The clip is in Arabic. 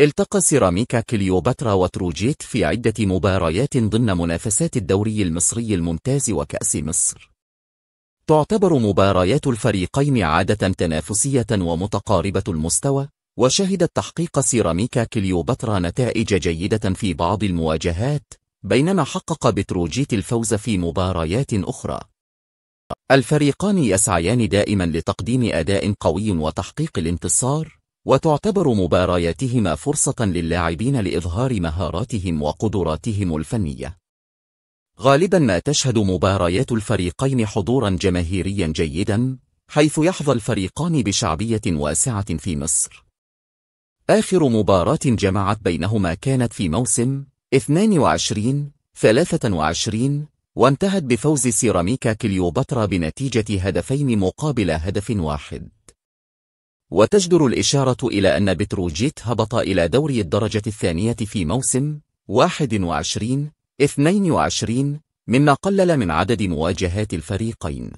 التقى سيراميكا كليوباترا وتروجيت في عدة مباريات ضمن منافسات الدوري المصري الممتاز وكأس مصر. تعتبر مباريات الفريقين عادة تنافسية ومتقاربة المستوى، وشهدت تحقيق سيراميكا كليوباترا نتائج جيدة في بعض المواجهات، بينما حقق بتروجيت الفوز في مباريات أخرى. الفريقان يسعيان دائما لتقديم أداء قوي وتحقيق الانتصار، وتعتبر مبارياتهما فرصة للاعبين لإظهار مهاراتهم وقدراتهم الفنية. غالبا ما تشهد مباريات الفريقين حضورا جماهيريا جيدا، حيث يحظى الفريقان بشعبية واسعة في مصر. آخر مباراة جمعت بينهما كانت في موسم 22-23، وانتهت بفوز سيراميكا كليوباترا بنتيجة 2 مقابل 1. وتجدر الإشارة إلى أن بتروجيت هبط إلى دوري الدرجة الثانية في موسم 21-22، مما قلل من عدد مواجهات الفريقين.